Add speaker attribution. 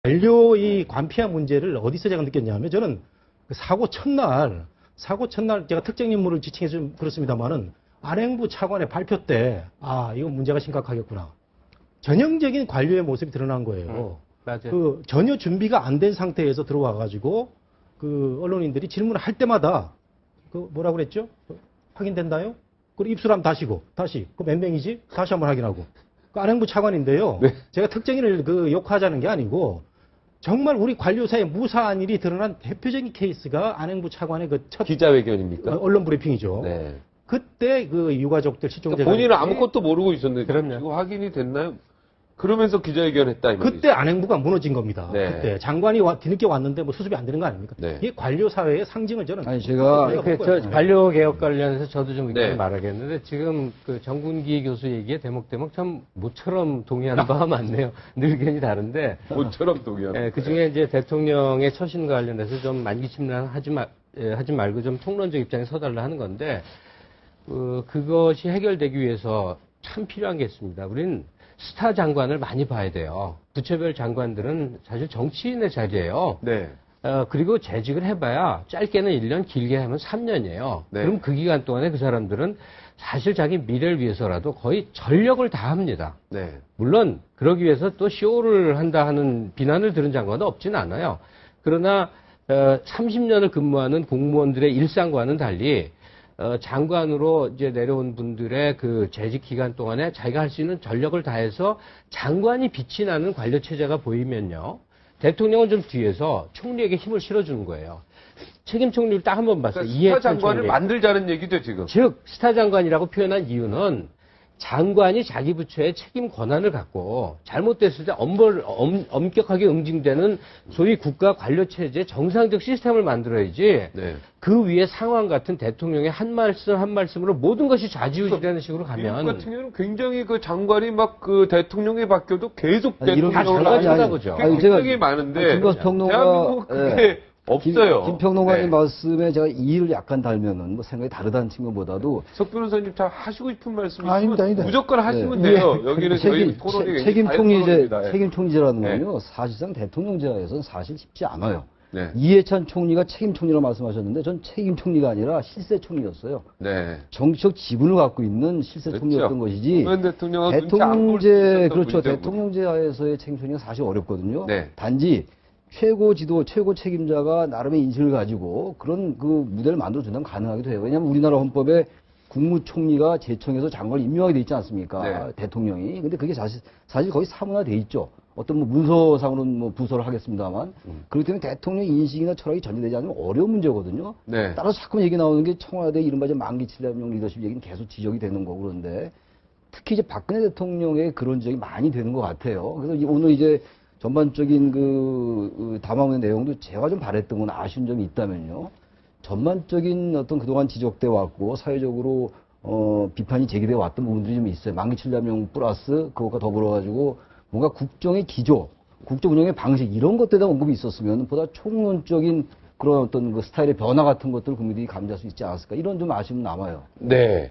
Speaker 1: 관료 이 관피아 문제를 어디서 제가 느꼈냐면 저는 그 사고 첫날 제가 특정 인물을 지칭해서 좀 그렇습니다만은 안행부 차관의 발표 때 이거 문제가 심각하겠구나. 전형적인 관료의 모습이 드러난 거예요.
Speaker 2: 맞아요.
Speaker 1: 그 전혀 준비가 안 된 상태에서 들어와 가지고 그 언론인들이 질문을 할 때마다 그 뭐라 그랬죠? 확인된다요? 그리고 입술함 다시고 다시 그 몇 명이지? 다시 한번 확인하고. 그 안행부 차관인데요.
Speaker 3: 네.
Speaker 1: 제가 특정인을 그 욕하자는 게 아니고 정말 우리 관료사에 무사한 일이 드러난 대표적인 케이스가 안행부 차관의 그 첫
Speaker 3: 기자회견입니까?
Speaker 1: 언론 브리핑이죠.
Speaker 3: 네.
Speaker 1: 그때 그 유가족들 실종자
Speaker 3: 그러니까 본인은 아무것도 모르고 있었는데
Speaker 2: 그럼요.
Speaker 3: 이거 확인이 됐나요? 그러면서 기자회견했다 이 말이죠.
Speaker 1: 그때 안행부가 무너진 겁니다.
Speaker 3: 네.
Speaker 1: 그때 장관이 뒤늦게 왔는데 뭐 수습이 안 되는 거 아닙니까?
Speaker 3: 네.
Speaker 1: 이게 관료 사회의 상징을 저는
Speaker 4: 아니, 제가
Speaker 1: 본
Speaker 2: 관료 개혁 관련해서 저도 좀 의견을
Speaker 3: 네.
Speaker 2: 말하겠는데 지금 그 정군기 교수 얘기에 대목대목 참 모처럼 동의하는 바가 많네요. 늘 의견이 다른데
Speaker 3: 모처럼 동의하는.
Speaker 2: 예, 그 중에 이제 대통령의 처신과 관련해서 좀 만기침란 하지 말고 좀 통론적 입장에 서달라 하는 건데, 그것이 해결되기 위해서 참 필요한 게 있습니다. 우린 스타 장관을 많이 봐야 돼요. 부처별 장관들은 사실 정치인의 자리예요.
Speaker 3: 네.
Speaker 2: 그리고 재직을 해봐야 짧게는 1년, 길게 하면 3년이에요.
Speaker 3: 네.
Speaker 2: 그럼 그 기간 동안에 그 사람들은 사실 자기 미래를 위해서라도 거의 전력을 다합니다.
Speaker 3: 네.
Speaker 2: 물론 그러기 위해서 또 쇼를 한다 하는 비난을 들은 장관은 없진 않아요. 그러나 30년을 근무하는 공무원들의 일상과는 달리 장관으로 이제 내려온 분들의 그 재직 기간 동안에 자기가 할 수 있는 전력을 다해서 장관이 빛이 나는 관료 체제가 보이면요. 대통령은 좀 뒤에서 총리에게 힘을 실어주는 거예요. 책임 총리를 딱 한 번 봤어요.
Speaker 3: 그러니까 스타
Speaker 2: 이해찬
Speaker 3: 장관을
Speaker 2: 총리.
Speaker 3: 만들자는 얘기죠 지금.
Speaker 2: 즉 스타 장관이라고 표현한 이유는 장관이 자기 부처의 책임 권한을 갖고 잘못됐을 때 엄격하게 응징되는 소위 국가 관료 체제의 정상적 시스템을 만들어야지.
Speaker 3: 네.
Speaker 2: 그 위에 상황 같은 대통령의 한 말씀 한 말씀으로 모든 것이 좌지우지되는 식으로
Speaker 3: 미국
Speaker 2: 가면
Speaker 3: 같은 경우는 굉장히 그 장관이 막 그 대통령이 바뀌어도 계속
Speaker 4: 아니, 이런
Speaker 3: 대통령을
Speaker 2: 다
Speaker 4: 아니, 아니,
Speaker 2: 쳐다보죠.
Speaker 3: 굉장히 많은데
Speaker 4: 김평론가
Speaker 3: 대한민국 그게 없어요.
Speaker 4: 김평론가의
Speaker 3: 네.
Speaker 4: 말씀에 제가 이의를 약간 달면은 뭐 생각이 다르다는 친구보다도
Speaker 3: 석 변호사님 잘 하시고 싶은 말씀 있으면
Speaker 4: 아닙니다.
Speaker 3: 무조건 하시면
Speaker 4: 네.
Speaker 3: 돼요. 여기는 저희 토론이
Speaker 4: 책임 총리제라는
Speaker 3: 네.
Speaker 4: 건요 사실상 대통령제에서는 사실 쉽지 않아요.
Speaker 3: 네.
Speaker 4: 이해찬 총리가 책임 총리라고 말씀하셨는데 전 책임 총리가 아니라 실세 총리였어요.
Speaker 3: 네.
Speaker 4: 정치적 지분을 갖고 있는 실세
Speaker 3: 그렇죠.
Speaker 4: 총리였던 것이지.
Speaker 3: 노무현 대통령은
Speaker 4: 대통령제 그렇죠. 대통령제 하에서의 책임 총리가 사실 어렵거든요.
Speaker 3: 네.
Speaker 4: 단지 최고 책임자가 나름의 인식을 가지고 그런 그 무대를 만들어 준다면 가능하게 돼요. 왜냐하면 우리나라 헌법에 국무총리가 제청해서 장관을 임명하게 돼 있지 않습니까?
Speaker 3: 네.
Speaker 4: 대통령이. 근데 그게 사실 거의 사문화돼 있죠. 어떤 뭐 문서상으로는 뭐 부서를 하겠습니다만 그렇기 때문에 대통령 인식이나 철학이 전제되지 않으면 어려운 문제거든요.
Speaker 3: 네.
Speaker 4: 따라서 자꾸 얘기 나오는 게 청와대 이른바 만기 7년용 리더십 얘기는 계속 지적이 되는 거고 그런데 특히 이제 박근혜 대통령의 그런 지적이 많이 되는 것 같아요. 그래서 오늘 이제 전반적인 그 담화문의 내용도 제가 좀 바랬던 건 아쉬운 점이 있다면요. 전반적인 어떤 그동안 지적돼 왔고 사회적으로 비판이 제기돼 왔던 부분들이 좀 있어요. 만기 7년용 플러스 그것과 더불어 가지고 뭔가 국정의 기조, 국정 운영의 방식 이런 것들에 대한 언급이 있었으면 보다 총론적인 그런 어떤 그 스타일의 변화 같은 것들을 국민들이 감지할 수 있지 않았을까 이런 좀 아쉬움 남아요.
Speaker 3: 네.